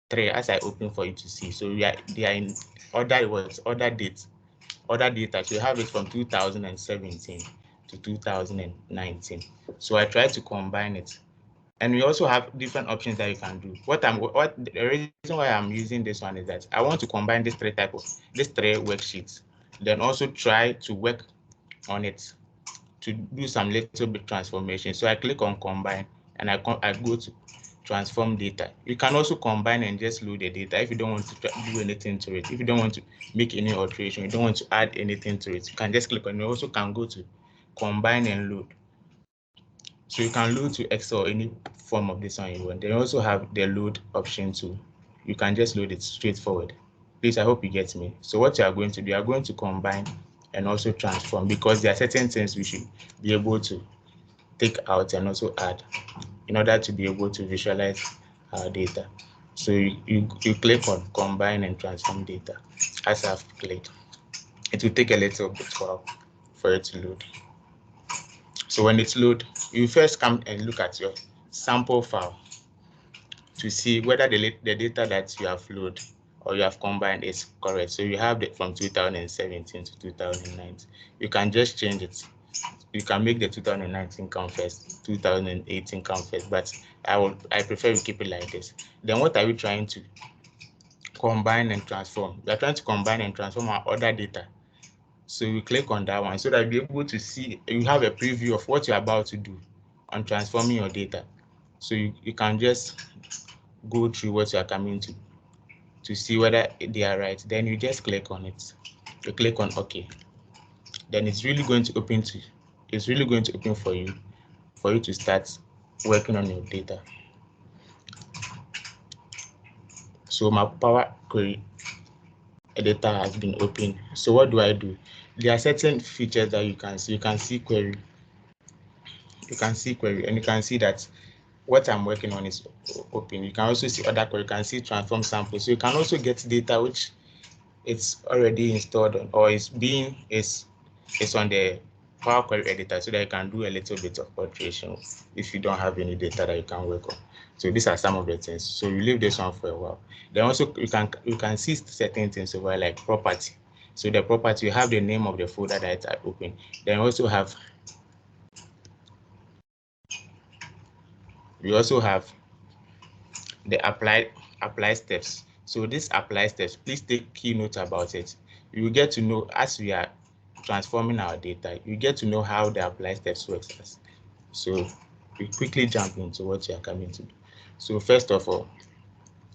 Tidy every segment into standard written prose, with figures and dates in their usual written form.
3 as I open for you to see. So they are in order data. So you have it from 2017 to 2019. So I try to combine it. And we also have different options that you can do. The reason why I'm using this one is that I want to combine these three worksheets, then also try to work on it to do some little bit transformation. So I click on combine and I go to transform data. You can also combine and just load the data if you don't want to do anything to it. If you don't want to make any alteration, you don't want to add anything to it, you can just click on it. You also can go to combine and load. So you can load to Excel or any form of this one you want. They also have the load option too. You can just load it straightforward. Please, I hope you get me. So what you are going to do, you are going to combine and also transform, because there are certain things we should be able to take out and also add in order to be able to visualize our data. So you click on combine and transform data. As I've clicked, it will take a little bit while for it to load. So when it's load, you first come and look at your sample file to see whether the data that you have loaded or you have combined is correct. So you have it from 2017 to 2019. You can just change it. You can make the 2019 come first, 2018 come first, but I prefer you keep it like this. Then what are we trying to combine and transform? We are trying to combine and transform our other data. So you click on that one so that you'll be able to see, you have a preview of what you're about to do on transforming your data. So you can just go through what you are coming to see whether they are right. Then you just click on it. You click on OK. Then it's really going to open for you to start working on your data. So my Power Query editor has been opened. So what do I do? There are certain features that you can see. You can see query. You can see query, and you can see that what I'm working on is open. You can also see other query. You can see transform sample. So you can also get data which it's already installed on, or is on the Power Query editor, so that you can do a little bit of alteration if you don't have any data that you can work on. So these are some of the things. So you leave this one for a while. Then also you can see certain things over, like property. So the property, you have the name of the folder that I open. Then we also have the apply steps. So this apply steps, please take key note about it. You will get to know as we are transforming our data, you get to know how the apply steps works. So we quickly jump into what you are coming to do. So first of all,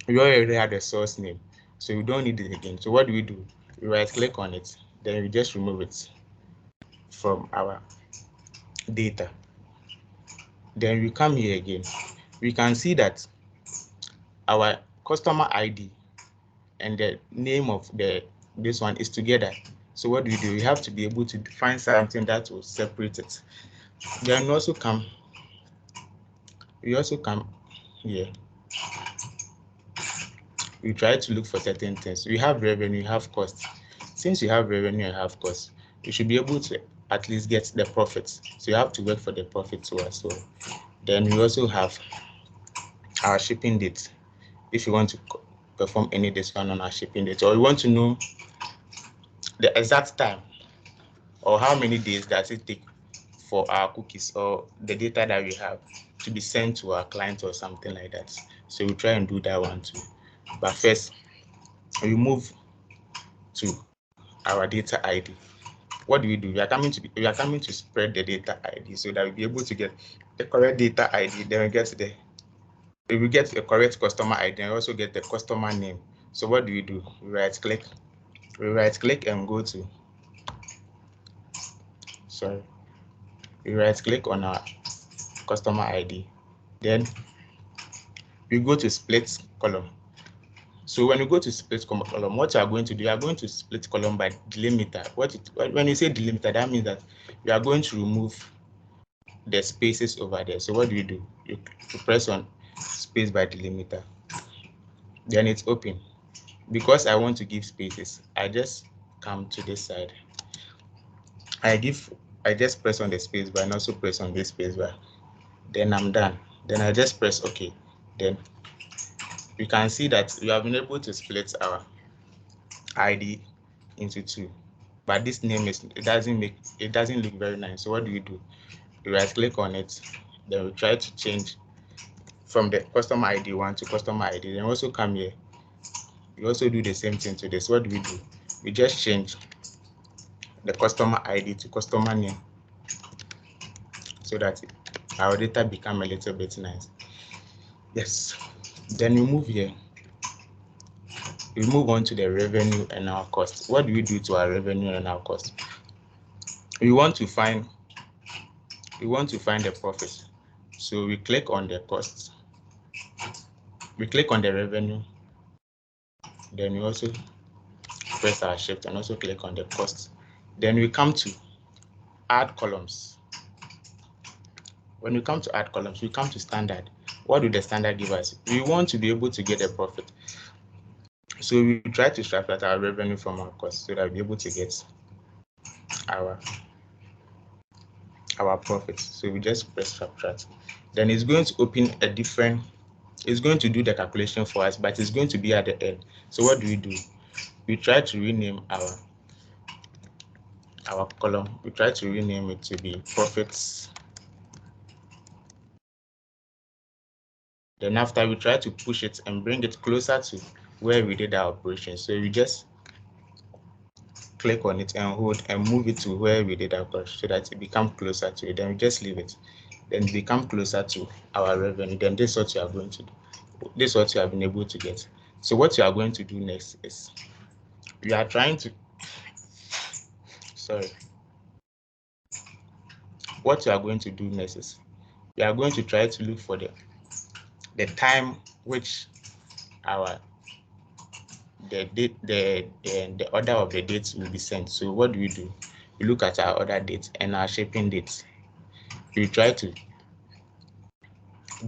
we already have the source name, so you don't need it again. So what do? We right click on it, then we just remove it from our data. Then we come here again. We can see that our customer ID and the name of this one is together. So what do? We have to be able to find something that will separate it. Then we also come here. We try to look for certain things. We have revenue, we have cost. Since you have revenue and have cost, you should be able to at least get the profits. So you have to work for the profit too as well. Then we also have our shipping date. If you want to perform any discount on our shipping date, or you want to know the exact time or how many days does it take for our cookies or the data that we have to be sent to our client or something like that. So we try and do that one too. But first, we move to our data ID. What do? We are coming to spread the data ID so that we'll be able to get the correct data ID. Then we get the correct customer ID and also get the customer name. So what do? We right click and go to we right click on our customer ID. Then we go to split column. So when you go to split column, what you are going to do, you are going to split column by delimiter. When you say delimiter, that means that you are going to remove the spaces over there. So what do? You press on space by delimiter. Then it's open. Because I want to give spaces, I just come to this side. I just press on the space bar and also press on this space bar. Then I'm done. Then I just press OK. Then you can see that we have been able to split our ID into two, but this name it doesn't look very nice. So what do? You right click on it, then we try to change from the customer ID 1 to customer ID. Then also come here, we also do the same thing to this. What do? We just change the customer ID to customer name so that our data become a little bit nice. Yes, then we move here. We move on to the revenue and our cost. What do we do to our revenue and our cost? We want to find the profit. So we click on the cost. We click on the revenue. Then we also press our shift and also click on the cost. Then we come to add columns. When we come to add columns, we come to standard. What do the standard give us? We want to be able to get a profit. So we try to subtract our revenue from our cost so that we'll be able to get our profit. So we just press subtract. Then it's going to open a different, it's going to do the calculation for us, but it's going to be at the end. So what do? We try to rename our column. We try to rename it to be profits. Then after, we try to push it and bring it closer to where we did our operation. So we just click on it and hold and move it to where we did our operation so that it becomes closer to it. Then we just leave it. Then it become closer to our revenue. Then this is what you are going to do. This is what you have been able to get. So what you are going to do next is we are trying to, what you are going to do next is we are going to try to look for the time which the order of the dates will be sent. So what do? We look at our order date and our shipping dates. We try to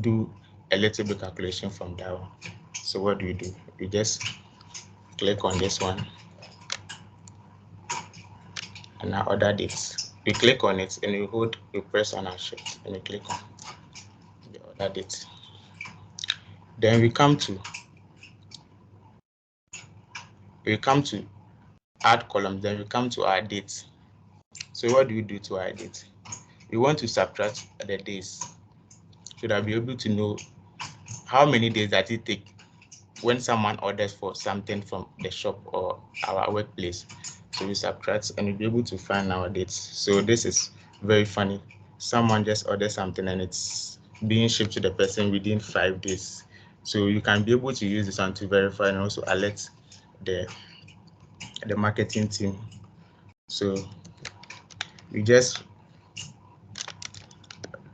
do a little bit calculation from that one. So what do? We just click on this one and our order dates. We click on it and we press on our shift and we click on the order date. Then we come to add columns. Then we come to our dates. So what do we do to our date? We want to subtract the days so that we'll be able to know how many days that it take when someone orders for something from the shop or our workplace. So we subtract and we'll be able to find our dates. So this is very funny. Someone just orders something and it's being shipped to the person within 5 days. So you can be able to use this one to verify and also alert the marketing team. So we just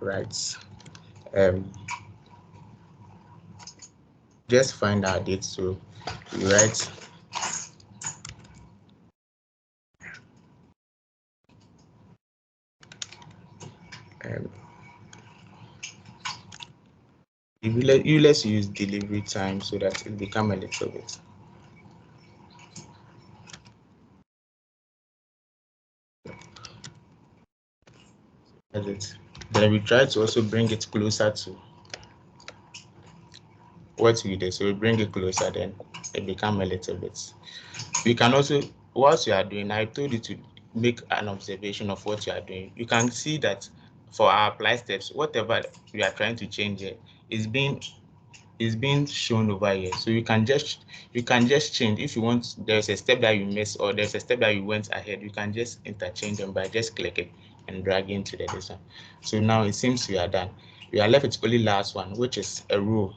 write just find our date. So we write let's use delivery time so that it become a little bit. That's it. Then we try to also bring it closer to what we did. So we bring it closer, then it become a little bit. We can also, whilst you are doing, I told you to make an observation of what you are doing. You can see that for our apply steps, whatever we are trying to change here is being shown over here. So you can just change if you want. There's a step that you missed or there's a step that you went ahead, you can just interchange them by just clicking and dragging to the design. So now it seems we are done. We are left with only last one, which is a row,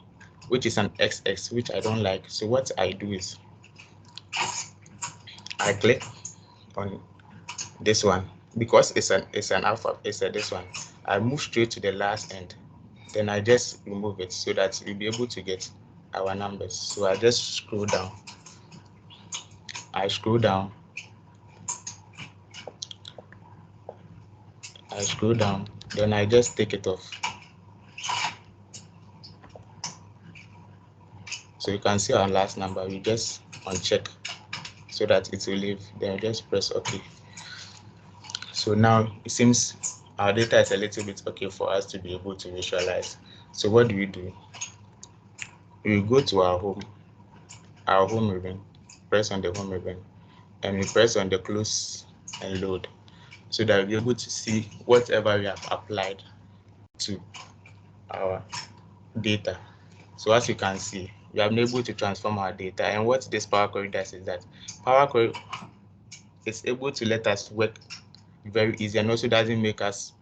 which is an XX, which I don't like. So what I do is I click on this one because it's an alpha. It's this one. I move straight to the last end. Then I just remove it so that we'll be able to get our numbers. So I just scroll down. I scroll down. Then I just take it off. So you can see our last number. We just uncheck so that it will leave. Then just press OK. So now it seems our data is a little bit okay for us to be able to visualize. So what do? we go to our home ribbon, press on the home ribbon, and we press on the close and load, so that we'll be able to see whatever we have applied to our data. So as you can see, we have been able to transform our data. And what this Power Query does is that Power Query is able to let us work very easy, and also doesn't make us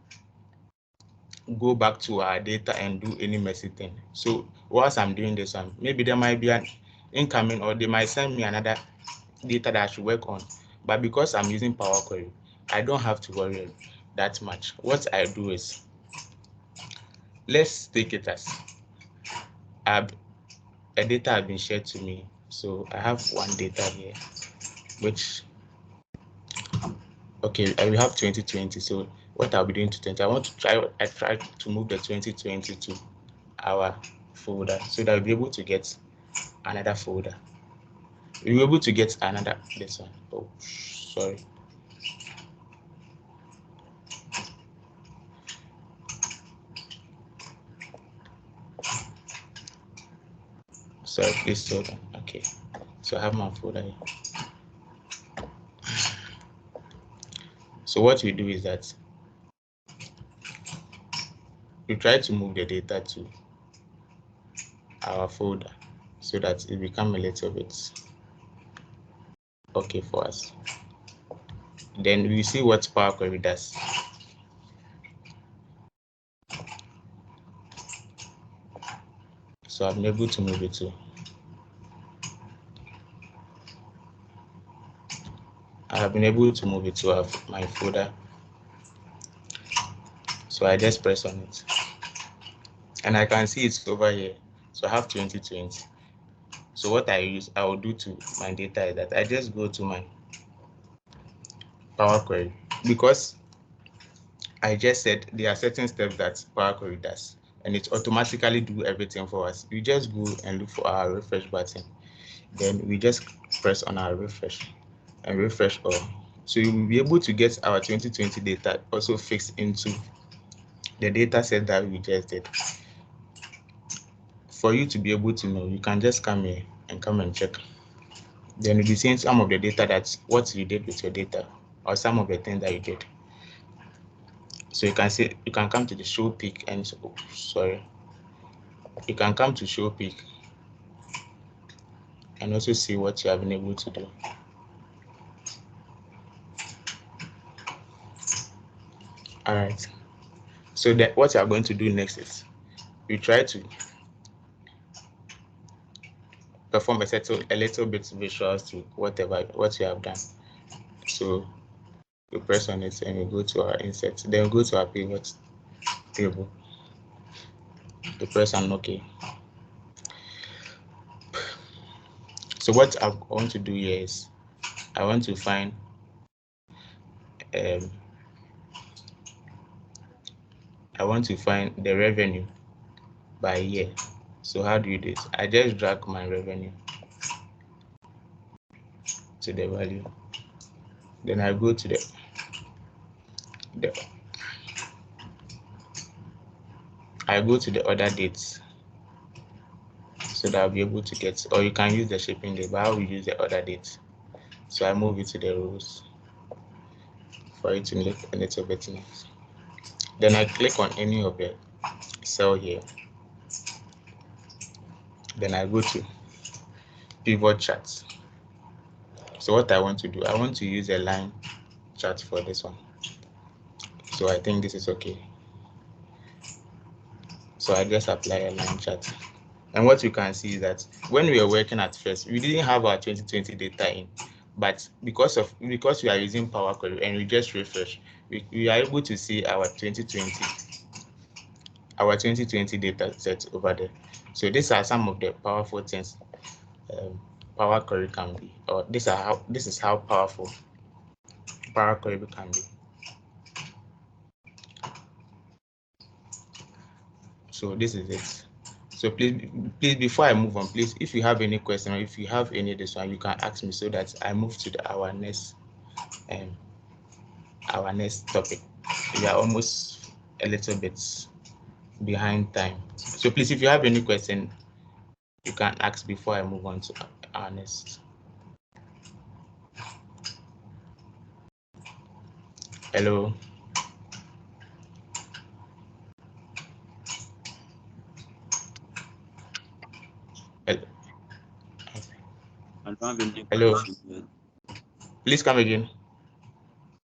go back to our data and do any messy thing. So whilst I'm doing this one, maybe there might be an incoming, or they might send me another data that I should work on. But because I'm using Power Query, I don't have to worry that much. What I do is, let's take it as a data has been shared to me. So I have one data here, which, okay, I will have 2020. So what I'll be doing to 20, I try to move the 2020 to our folder, so that we'll be able to get another folder. We'll be able to get another, this one. Oh, sorry. Sorry, please hold on. Okay, so I have my folder here. So what we do is that we try to move the data to our folder, so that it becomes a little bit okay for us. Then we see what Power Query does. So I'm able to move it to, I have been able to move it to my folder. So I just press on it, and I can see it's over here. So I have 2020. So what I will do to my data is that I just go to my Power Query, because I just said there are certain steps that Power Query does, and it automatically do everything for us. We just go and look for our refresh button. Then we just press on our refresh and refresh all. So you will be able to get our 2020 data also fixed into the data set that we just did. For you to be able to know, you can just come here and come and check. Then you'll be seeing some of the data, that's what you did with your data, or some of the things that you did. So you can see, you can come to the show peak, and you can come to show peak and also see what you have been able to do. All right. So that what you are going to do next is you try to perform a little bit visuals to what you have done. So we press on it and we go to our insert. Then we go to our pivot table. We press on OK. So what I want to do here is I want to find the revenue by year. So how do you do this? I just drag my revenue to the value. Then I go to the other dates, so that I'll be able to get, or you can use the shipping date, but I will use the other dates. So I move it to the rows for it to look a little bit nice. Then I click on any of the cell here. Then I go to pivot charts. So what I want to do, I want to use a line chart for this one. So I think this is okay. So I just apply a line chart. And what you can see is that when we were working at first, we didn't have our 2020 data in, but because we are using Power Query and we just refresh, we are able to see our 2020 data set over there. So these are some of the powerful things Power Query can be, or this is how powerful Power Query can be. So this is it. So please, before I move on, please, if you have any question or if you have any this one, you can ask me, so that I move to our next topic. We are almost a little bit behind time. So please, if you have any question, You can ask before I move on to our next. Hello. Hello. I don't have any Hello. question yet. Please come again.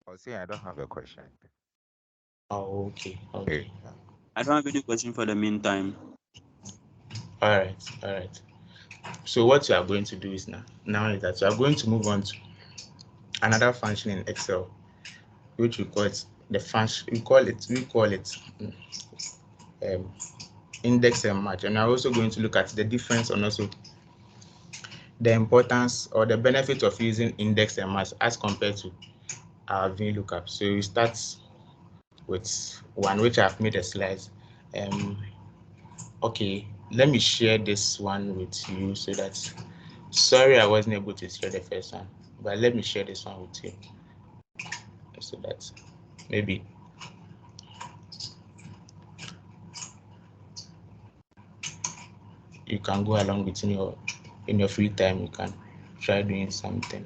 I was saying I don't have a question. Oh, okay. Okay. I don't have any question for the meantime. All right. All right. So what you are going to do is now is that you are going to move on to another function in Excel, which we call it the function. We call it index and match. And we are also going to look at the difference and also the importance or the benefit of using index and match as compared to our VLOOKUP. So we start with one which I've made a slide. Okay, let me share this one with you so that, sorry I wasn't able to share the first one, but let me share this one with you so that maybe you can go along with in your free time. You can try doing something.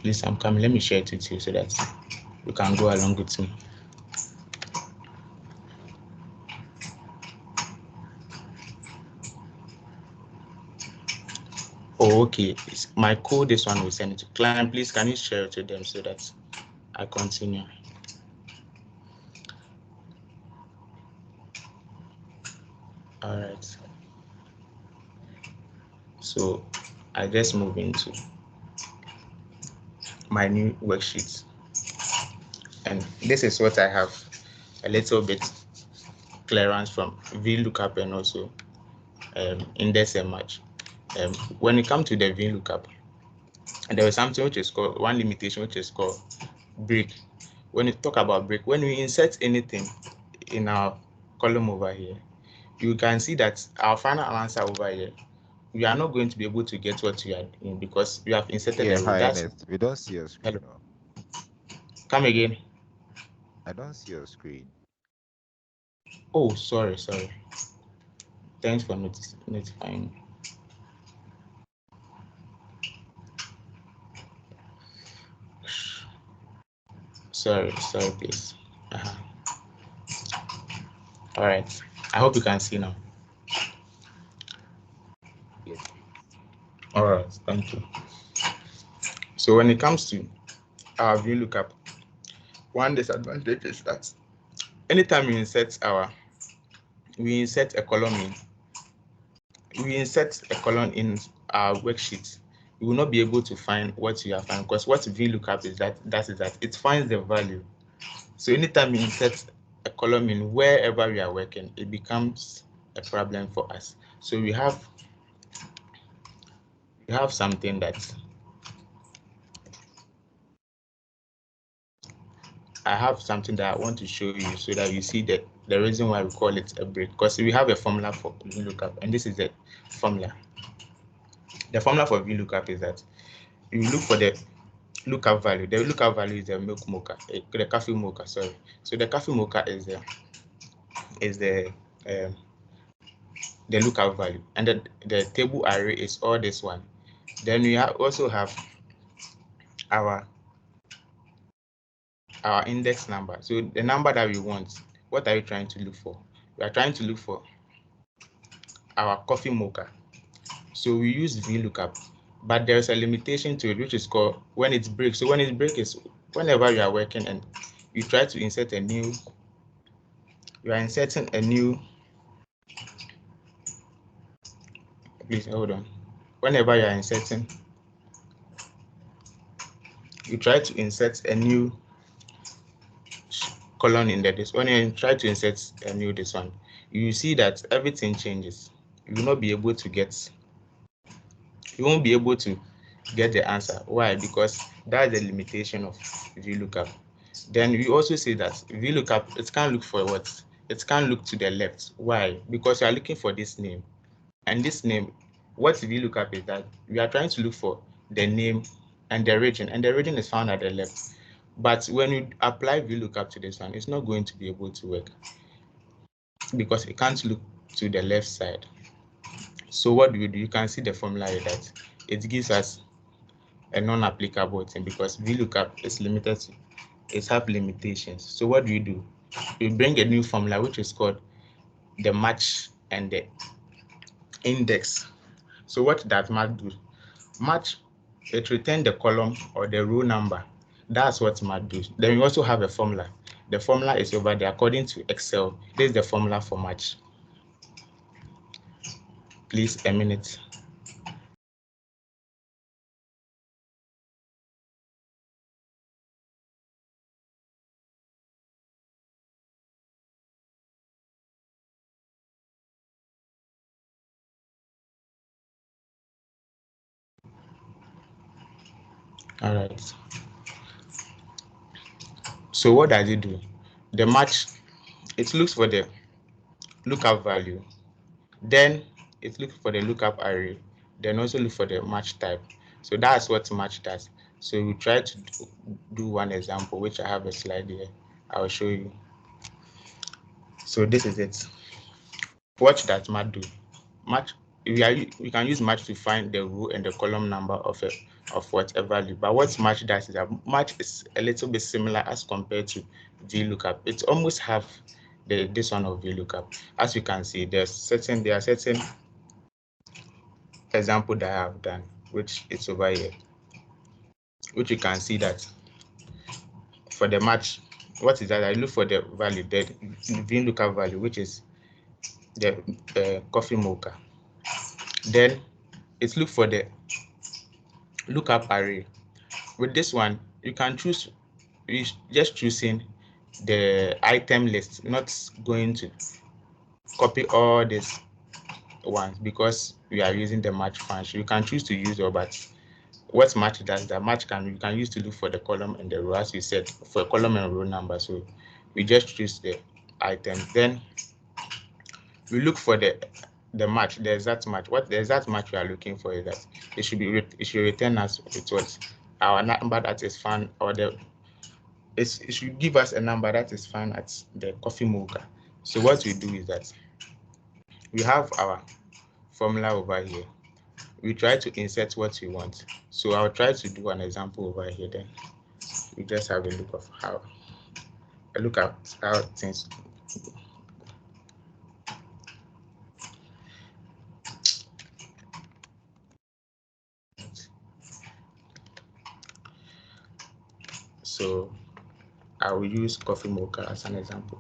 Please, I'm coming. Let me share it with you so that you can go along with me. Oh, okay. My code, this one will send it to client. Please, can you share it to them so that I continue? All right. So I just move into my new worksheet, and this is what I have a little bit clearance from VLOOKUP and also index and match. When it comes to the VLOOKUP, there is something which is called one limitation, which is called break. When you talk about break, when we insert anything in our column over here, you can see that our final answer over here, we are not going to be able to get what you are doing because you have inserted Yeah, a row. That's Highness, we don't see your screen. hello. Come again. I don't see your screen. Oh, sorry. Thanks for notifying me. Sorry, please. All right. I hope you can see now. Yes. All right. Thank you. So when it comes to our VLOOKUP, one disadvantage is that anytime we insert a column in our worksheet, you will not be able to find what you are finding, because what VLOOKUP is that it finds the value. So anytime you insert a column in wherever we are working, it becomes a problem for us. So we have something that I have something that I want to show you so that you see that the reason why we call it a break, because we have a formula for VLOOKUP, and this is the formula. The formula for VLOOKUP is that you look for the lookup value. The lookup value is the milk mocha, the coffee mocha. Sorry. So the coffee mocha is the lookup value, and the table array is all this one. Then we also have our index number. So the number that we want, what are you trying to look for? We are trying to look for our coffee mocha. So we use VLOOKUP, but there's a limitation to it, which is called when it breaks. So when it breaks is whenever you are working and you try to insert you are inserting a new, please hold on. Whenever you are inserting, you try to insert a new column in this. When you try to insert a new this one, you see that everything changes. You will not be able to get, you won't be able to get the answer. Why? Because that's the limitation of VLOOKUP. Then we also say that VLOOKUP, it can't look for what? It can't look to the left. Why? Because you are looking for this name. And this name, what VLOOKUP is that we are trying to look for the name and the region is found at the left. But when you apply VLOOKUP to this one, it's not going to be able to work because it can't look to the left side. So what do? You can see the formula here that it gives us a non-applicable thing because VLOOKUP is limited to, it have limitations. So what do? You bring a new formula which is called the match and the index. So what does match do? Match, it returns the column or the row number. That's what match does. Then we also have a formula. The formula is over there according to Excel. This is the formula for match. Please, a minute. All right. So what does it do? The match, it looks for the lookup value, then it looks for the lookup array, then also look for the match type. So that's what match does. So we try to do one example, which I have a slide here. I'll show you. So this is it. What does match do? Match, we can use match to find the row and the column number of whatever value. But what match does is that match is a little bit similar as compared to VLOOKUP. It almost have this one of VLOOKUP. As you can see, there are certain example that I have done, which is over here, which you can see that for the match, what is that? I look for the value, the VLOOKUP value, which is the coffee mocha. Then it look for the lookup array. With this one, you can choose, just choosing the item list, not going to copy all these ones because we are using the match function. You can choose to use all, but what match does, that match you can use to look for the column and the row, as we said, for a column and row number. So we just choose the item. Then we look for the match, the exact match. What the exact match we are looking for is that it should return us with what our number that is found, or it should give us a number that is found at the coffee mocha. So what we do is that we have our formula over here. We try to insert what we want. So I'll try to do an example over here. Then we just have a look at how things. So I will use coffee mocha as an example.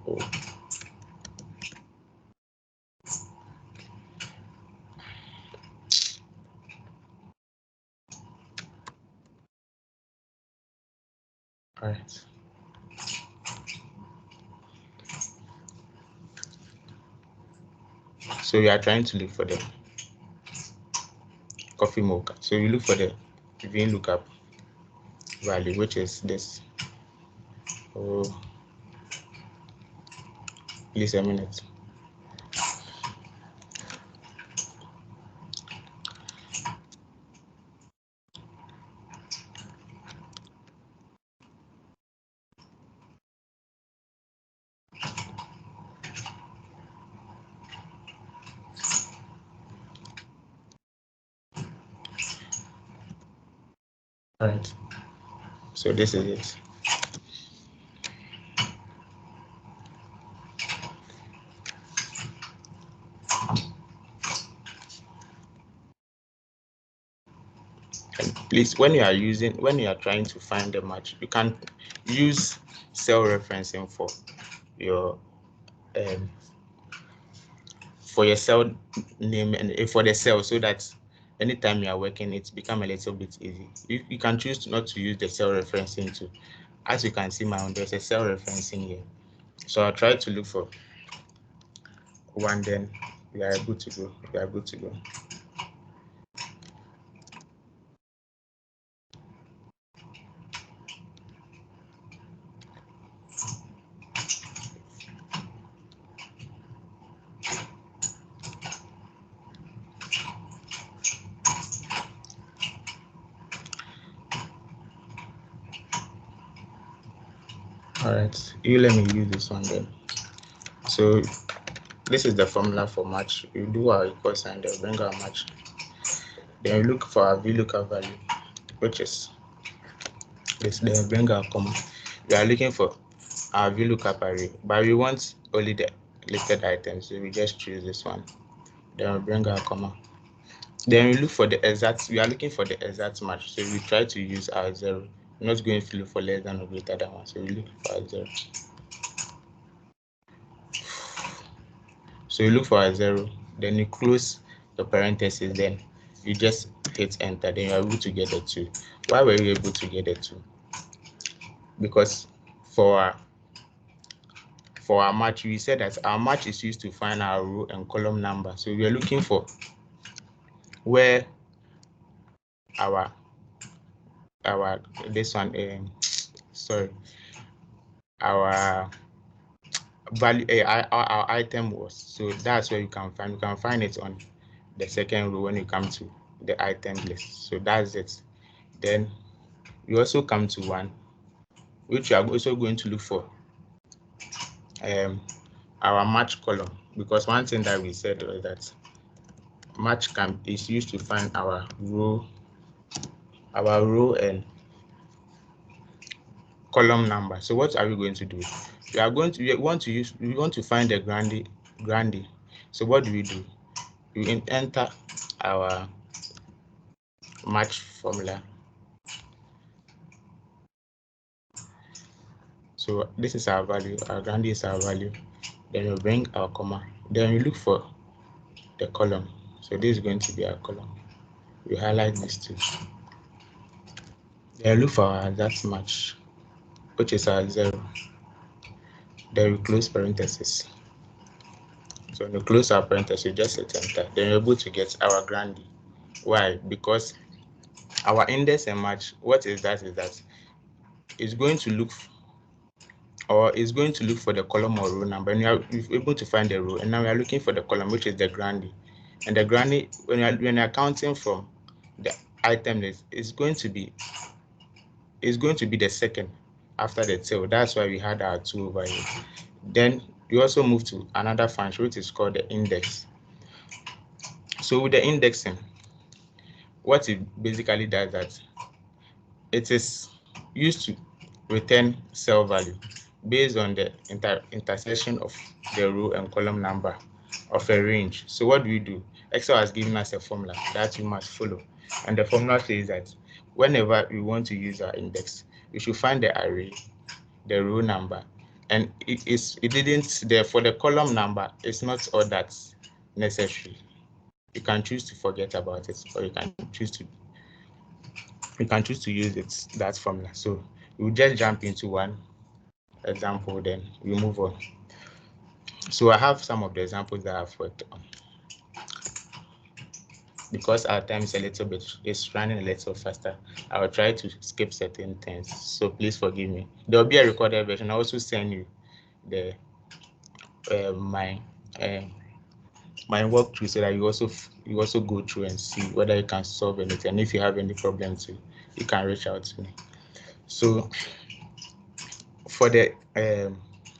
All right. So we are trying to look for the coffee mocha. So we look for the VLOOKUP value, which is this. Oh, please, a minute. All right. So this is it. And please, when you are trying to find the match, you can use cell referencing for your cell name and for the cell, so that anytime you are working, it's become a little bit easy. You can choose not to use the cell referencing too. As you can see, there's a cell referencing here. So I'll try to look for one, then we are good to go. We are good to go. All right, you let me use this one then. So this is the formula for match. You do our equal sign, then bring our match. Then you look for our VLOOKUP value, which is this. Then bring our comma. We are looking for our VLOOKUP array, but we want only the listed items, so we just choose this one. Then we bring our comma. Then we look for the exact. We are looking for the exact match, so we try to use our 0. We're not going to look for less than or greater than 1, so we look for our 0. So you look for a 0, then you close the parentheses, then you just hit enter, then you're able to get the 2. Why were you able to get the 2? Because for our match, we said that our match is used to find our row and column number. So we are looking for where our this one our value our item was. So that's where you can find it on the second row when you come to the item list. So that's it. Then you also come to 1, which you are also going to look for our match column, because one thing that we said was that match is used to find our row and column number. So what are we going to do? We want to find the grande. So what do? We enter our match formula. So this is our value, our grande is our value. Then we bring our comma. Then we look for the column. So this is going to be our column. We highlight these two. Then look for our exact match, which is our 0. Then we close parentheses. So when you close our parentheses, just hit enter. Then you're able to get our grande. Why? Because our index and match, what is that? Is that it's going to look for the column or row number, and you're able to find the row, and now we are looking for the column, which is the grande. And the grande, when you're counting from the item list, is going to be the second after the tail. That's why we had our 2 over here. Then we also move to another function, which is called the index. So with the indexing, what it basically does that it is used to return cell value based on the intersection of the row and column number of a range. So what do? Excel has given us a formula that you must follow, and the formula says that whenever we want to use our index, we should find the array, the row number, and for the column number, it's not all that necessary. You can choose to forget about it, or you can choose to use that formula. So we'll just jump into one example, then we move on. So I have some of the examples that I've worked on. Because our time is it's running a little faster, I will try to skip certain things, so please forgive me. There will be a recorded version. I also send you the my walkthrough, so that you also go through and see whether you can solve anything. And if you have any problems too, you can reach out to me. So for the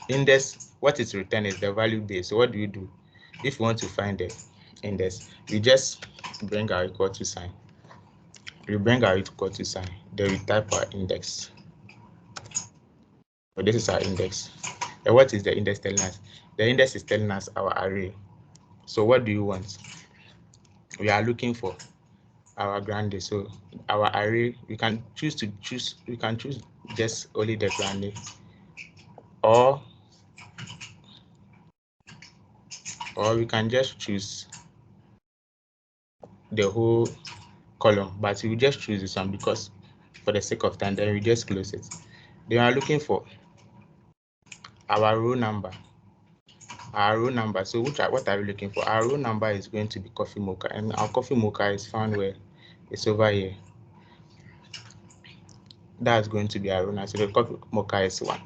index, what is returned is the value base. So what do? If you want to find the index, we just bring our equal to sign. Then we type our index. So this is our index. And what is the index telling us? The index is telling us our array. So what do you want? We are looking for our grande. So our array, we can choose just only the grande, or we can just choose the whole column, but we will just choose this one because for the sake of time, then we just close it. They are looking for our row number. So what are we looking for? Our row number is going to be coffee mocha, and our coffee mocha is found where? It's over here. That's going to be our row number. So the coffee mocha is 1,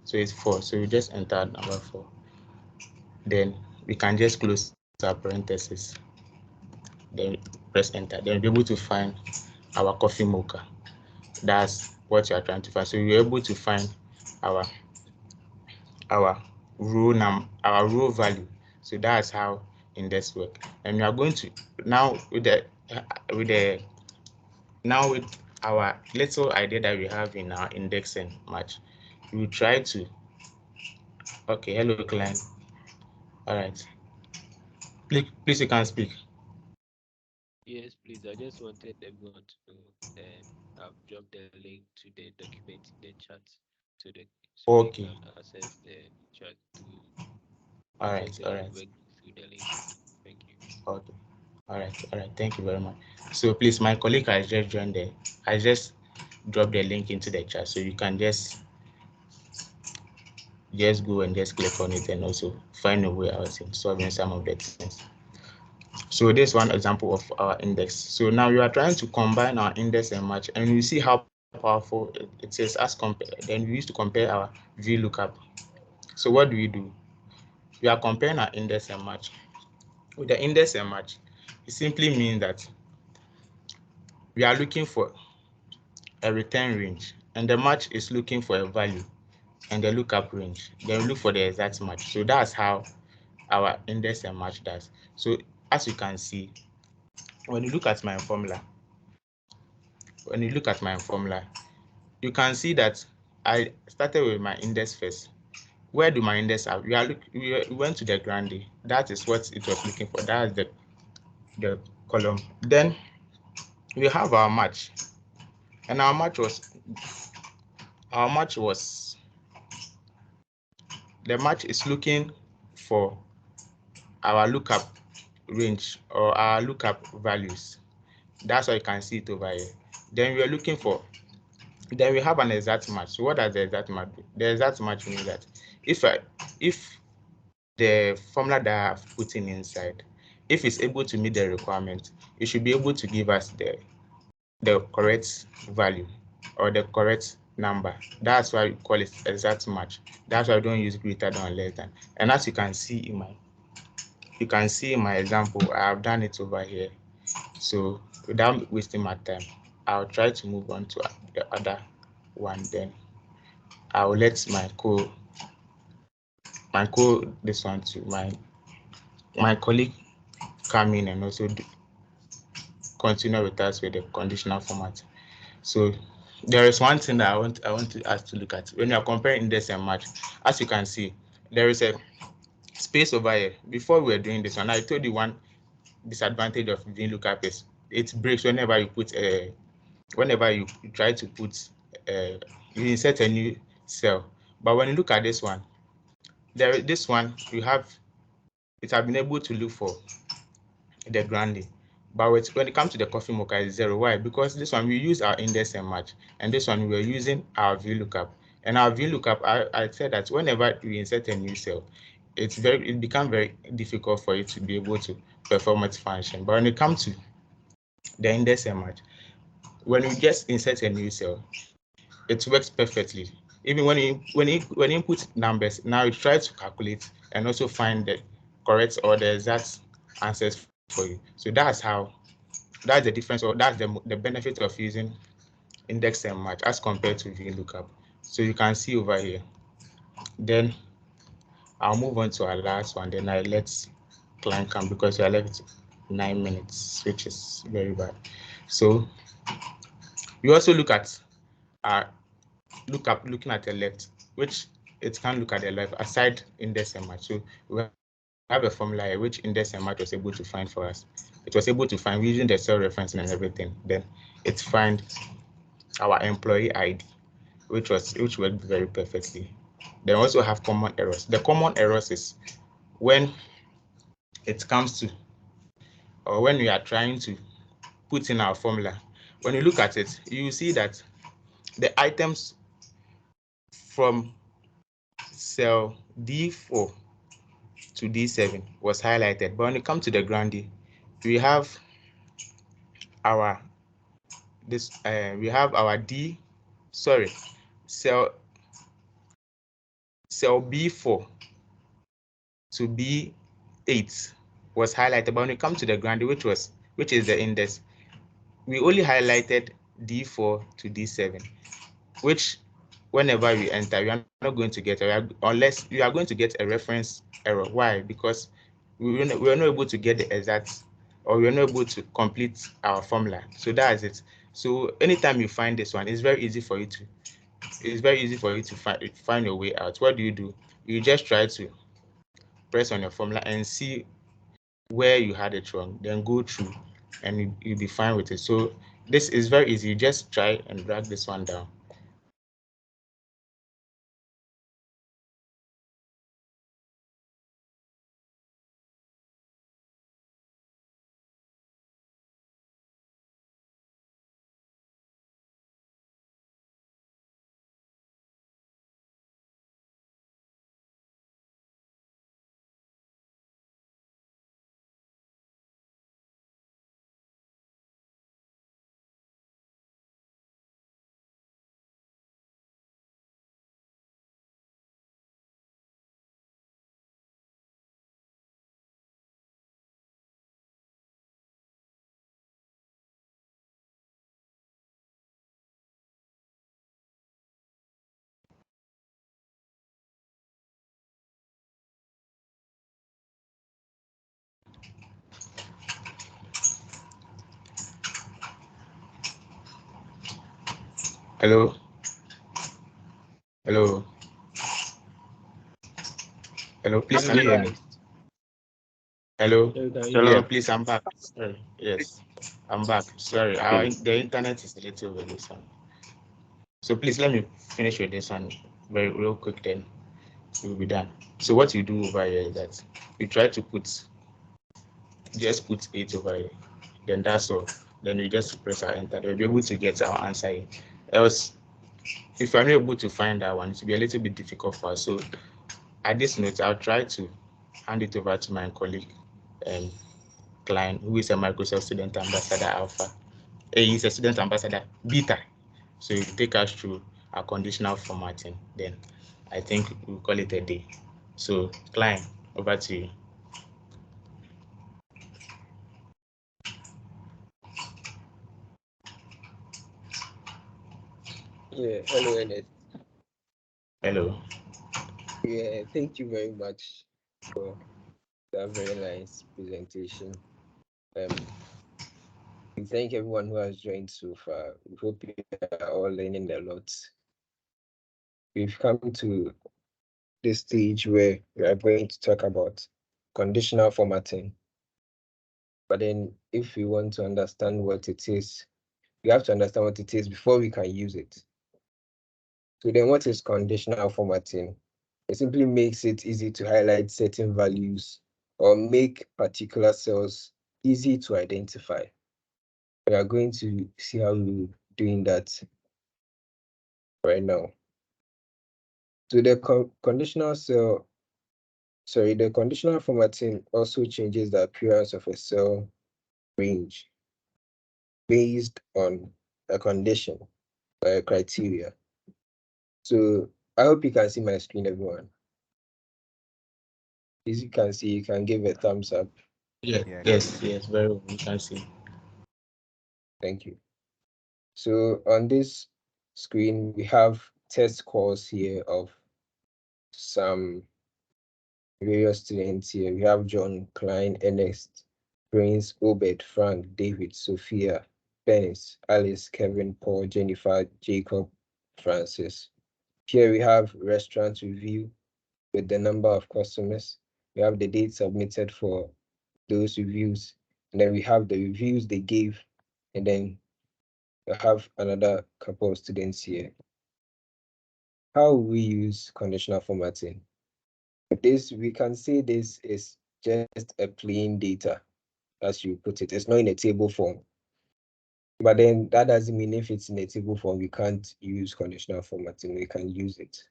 so it's 4. So we just enter number 4. Then we can just close our parentheses. Then press enter. Then we'll be able to find our coffee mocha. That's what you are trying to find. So you're able to find our row value. So that's how index work. And we are going to now with our little idea that we have in our index and match, we will try to. Okay, hello client. All right, please you can speak. Yes, please. I just wanted everyone to know I've dropped the link to the document in the chat so they Okay, can access the chat to all access right, the all right, work through the link. Thank you. okay, all right, thank you very much. So please, my colleague has just joined there. I just dropped the link into the chat, so you can just go and just click on it and also find a way out in solving some of the things. So this one example of our index. So now you are trying to combine our index and match, and you see how powerful it is as compared. Then we used to compare our VLOOKUP. So what do? We are comparing our index and match. With the index and match, it simply means that we are looking for a return range, and the match is looking for a value and the lookup range. Then we look for the exact match. So that's how our index and match does. So as you can see, when you look at my formula, you can see that I started with my index first. Where do my index have? We went to the grande. That is what it was looking for. That is the column. Then we have our match, and our match was the match is looking for our lookup range or our lookup values. That's why you can see it over here. Then we are looking for. Then we have an exact match. So what does the exact match do? The exact match means that if the formula that I've put in inside, if it's able to meet the requirement, it should be able to give us the correct value or the correct number. That's why we call it exact match. That's why I don't use greater than or less than. And as you can see in my example, I have done it over here. So without wasting my time, I'll try to move on to the other one. Then I'll let this one to my colleague come in and also continue with us with the conditional format. So there is one thing that I want us to look at when you are comparing index and match. As you can see, there is a space over here. Before we were doing this one, I told you one disadvantage of VLOOKUP is it breaks whenever you put whenever you try to put you insert a new cell. But when you look at this one, this one you have it have been able to look for the grande. But when it comes to the coffee mocha, it's 0. Why? Because this one we use our index and match, and this one we are using our VLOOKUP. And our VLOOKUP, I said that whenever we insert a new cell, it becomes very difficult for it to be able to perform its function. But when it comes to the index and match, when you just insert a new cell, it works perfectly. Even when you input numbers, now it tries to calculate and also find the correct or the exact answers for you. So that's the difference, or that's the benefit of using index and match as compared to VLOOKUP. So you can see over here. Then I'll move on to our last one. Then I let client come because we are left 9 minutes, which is very bad. So we also look at our looking at the left, which it can look at the left aside index and match. So we have a formula here which index and match was able to find for us. It was able to find using the cell referencing and everything. Then it find our employee ID, which worked very perfectly. They also have common errors. The common errors is when it comes to, or when we are trying to put in our formula. When you look at it, you see that the items from cell D4 to D7 was highlighted. But when it comes to the grande, we have our cell B4 to B8 was highlighted. But when it comes to the grande, which is the index, we only highlighted D4 to D7, which whenever you enter, you are not going to get unless you are going to get a reference error. Why? Because we are not able to get the exact, or we are not able to complete our formula. So that is it. So anytime you find this one, it's very easy for you to find your way out. What do? You just try to press on your formula and see where you had it wrong, then go through and you'll be fine with it. So this is very easy. You just try and drag this one down. Hello. Hello. Hello, please can you hear me? Hello. Hello. Yeah, please, I'm back. Sorry. Yes, I'm back. Sorry, the internet is a little bit slow. So please let me finish with this one very real quick, then we'll be done. So what you do over here is that you try to just put 8 over here. Then that's all. Then we just press our enter. We'll be able to get our answer in. Else, if you're not able to find that one, it will be a little bit difficult for us. So at this note, I'll try to hand it over to my colleague, Klein, who is a Microsoft Student Ambassador Alpha. He's a Student Ambassador Beta. So you take us through our conditional formatting. Then I think we'll call it a day. So Klein, over to you. Yeah, hello, Ernest. Hello. Yeah, thank you very much for that very nice presentation. We thank everyone who has joined so far. We hope you are all learning a lot. We've come to this stage where we are going to talk about conditional formatting. But then if we want to understand what it is, we have to understand what it is before we can use it. So then what is conditional formatting? It simply makes it easy to highlight certain values or make particular cells easy to identify. We are going to see how we're doing that right now. So the conditional formatting also changes the appearance of a cell range based on a condition or a criteria. So I hope you can see my screen, everyone. As you can see, you can give a thumbs up. Yeah, Yeah, yes, very well. You can see. Thank you. So on this screen, we have test scores here of some various students here. We have John, Klein, Ernest, Prince, Obed, Frank, David, Sophia, Dennis, Alice, Kevin, Paul, Jennifer, Jacob, Francis. Here we have restaurant review with the number of customers. We have the date submitted for those reviews. And then we have the reviews they gave. And then we have another couple of students here. How we use conditional formatting? This, we can say this is just a plain data, as you put it. It's not in a table form. But then that doesn't mean if it's in a table form, we can't use conditional formatting. We can use it.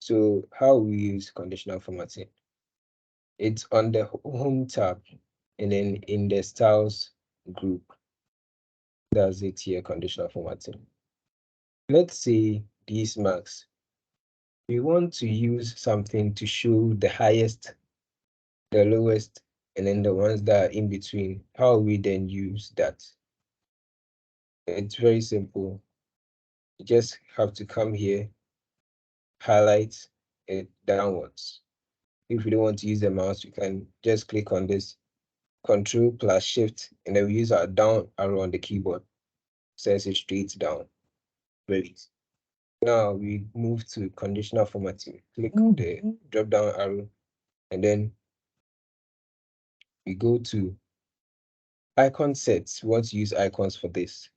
So how we use conditional formatting? It's on the home tab and then in the styles group. That's it here, conditional formatting. Let's say these marks. We want to use something to show the highest, the lowest, and then the ones that are in between. How we then use that? It's very simple. You just have to come here highlight it downwards. If we don't want to use the mouse, we can just click on this Control plus Shift, and then we use our down arrow on the keyboard. Sends it straight down. Very easy. Now we move to conditional formatting. Click the drop down arrow, and then we go to icon sets. We want to use icons for this.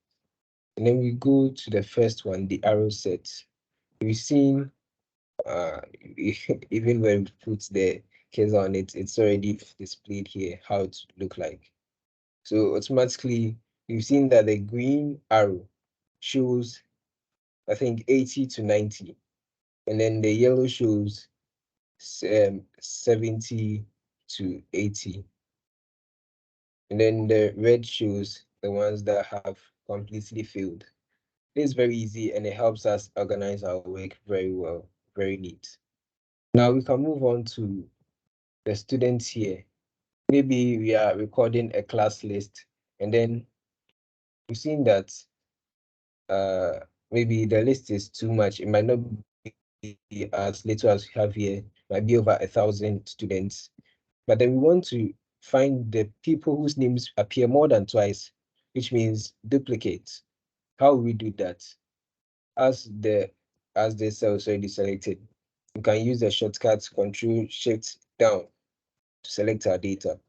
And then we go to the first one, the arrow sets. We've seen even when we put the cursor on it, it's already displayed here how it look like. So automatically, you've seen that the green arrow shows, I think, 80 to 90. And then the yellow shows 70 to 80. And then the red shows the ones that have completely failed. It's very easy and it helps us organize our work very well, very neat. Now we can move on to the students here. Maybe we are recording a class list, and then we've seen that maybe the list is too much. It might not be as little as we have here, might be over 1,000 students. But then we want to find the people whose names appear more than twice, which means duplicates. How will we do that? As the cell is already selected, you can use the shortcut Control Shift down to select our data.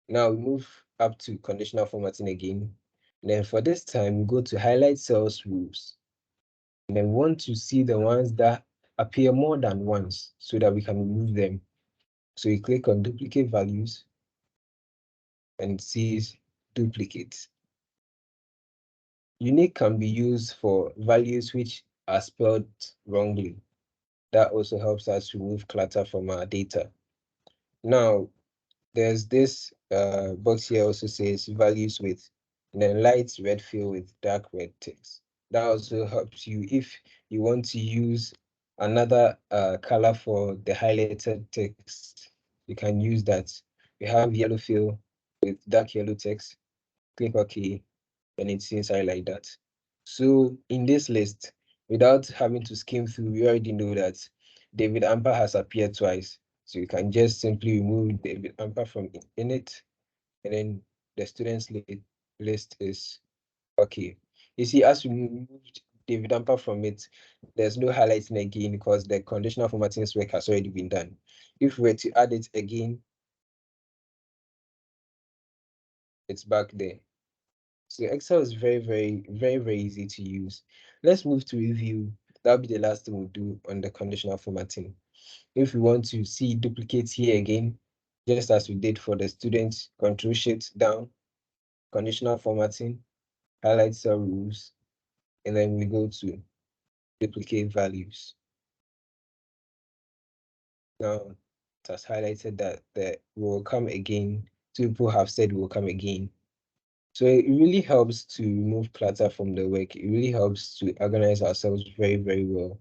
Now we move up to conditional formatting again. And then for this time, we go to highlight cells rules. And then we want to see the ones that appear more than once so that we can remove them. So you click on duplicate values and it sees duplicates. Unique can be used for values which are spelled wrongly. That also helps us remove clutter from our data. Now, there's this box here also says values with, and then light red fill with dark red text. That also helps you if you want to use another color for the highlighted text. You can use that. We have yellow fill with dark yellow text. Click OK, and it's inside like that. So in this list, without having to skim through, we already know that David Amper has appeared twice. So you can just simply remove David Amper from in it, and then the students list is okay. You see, as we removed David Amper from it, there's no highlighting again because the conditional formatting work has already been done. If we were to add it again, it's back there. So Excel is very easy to use. Let's move to review. That'll be the last thing we'll do on the conditional formatting. If we want to see duplicates here again, just as we did for the students, Control Shift down, conditional formatting, highlight cell rules, and then we go to duplicate values. Now it has highlighted that the will come again. Two people have said will come again. So it really helps to remove clutter from the work. It really helps to organize ourselves very well.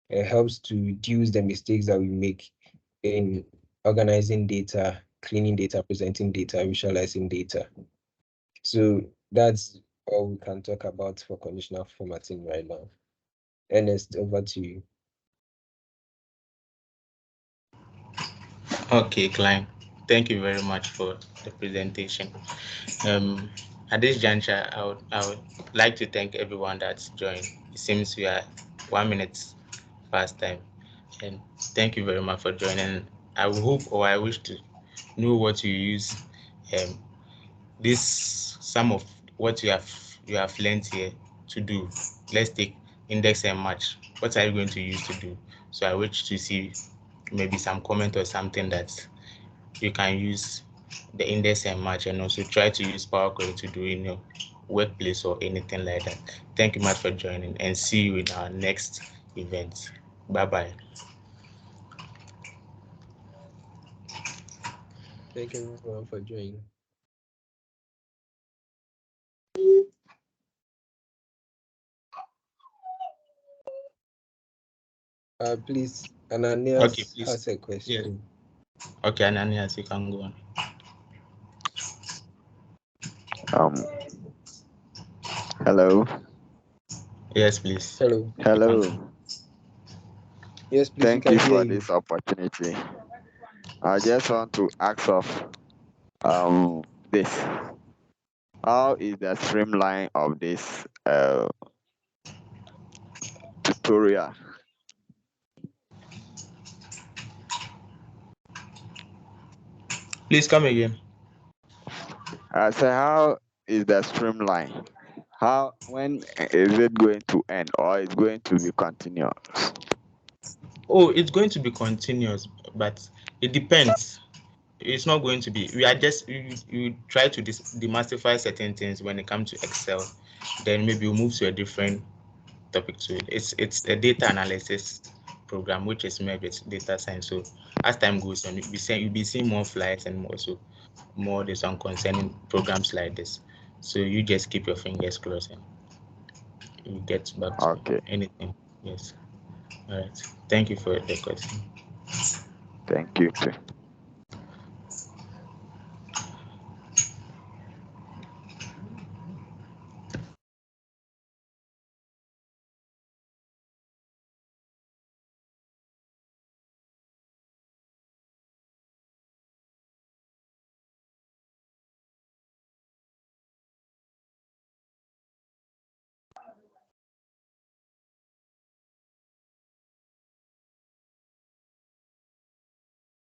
It helps to reduce the mistakes that we make in organizing data, cleaning data, presenting data, visualizing data. So that's all we can talk about for conditional formatting right now. Ernest, over to you. Okay, Klein. Thank you very much for the presentation. At this juncture, I would like to thank everyone that's joined. It seems we are 1 minute past time, and thank you very much for joining. I hope or I wish to know what you use. This some of what you have learned here to do. Let's take index and match. What are you going to use to do? So I wish to see maybe some comment or something that you can use the index and match, and also try to use Power Query to do in your workplace or anything like that. Thank you much for joining, and see you in our next event. Bye. Thank you everyone for joining. Please, Ananias Okay, please. has a question. Yeah. Okay, Ananias, you can go on. Hello. Yes, please. Hello. Hello. Yes, please. Thank We you can hear for you. this opportunity. I just want to ask of this. How is the streamline of this tutorial? Please come again. I say, how is the streamline? How, when is it going to end, or is going to be continuous? Oh, it's going to be continuous, but it depends. It's not going to be. We are just you try to demystify certain things when it comes to Excel. Then maybe we'll move to a different topic to it. It's a data analysis program which is merged with data science. So as time goes on, you'll be seeing more flights and more this on concerning programs like this. So you just keep your fingers crossed and you get back to Okay, anything. Yes. All right. Thank you for the question. thank you too.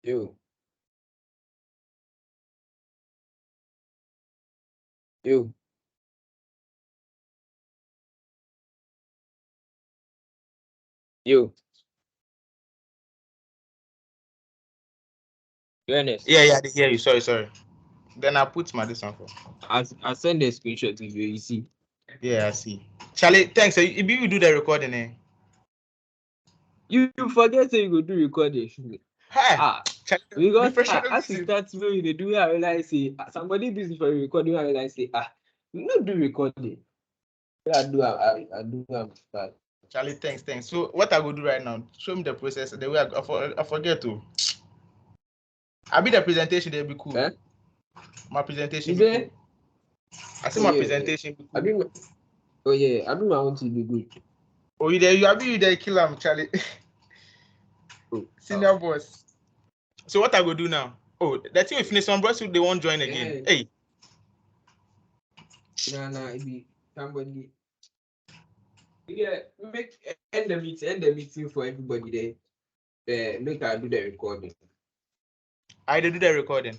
You. You. You. Ernest. Yeah, I did hear you. Sorry. Then I put my this one for. I send a screenshot to you. You see. Yeah, I see. Charlie, thanks. If you do the recording, eh? You forget say you go do recording. Hi. Charlie, We the got pressure as you start when they do, I realize say somebody busy for recording. I realize say we not do recording. I do that. Charlie, thanks. So what I will do right now? Show me the process. The way I forget to. I'll be the presentation. They'll be cool. Eh? My presentation You be there? cool. I see Oh, my yeah, presentation be cool. I do my own to be good. Oh, you there? You there? Kill him, Charlie. Senior boss. So what I will do now? Oh, that thing we finish. Some bros they won't join again. Yeah. Hey. Nah, it be somebody. Yeah, end the meeting for everybody there. Make I do the recording. I did do the recording.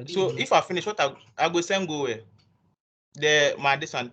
So if I finish, what I go send go where? My this one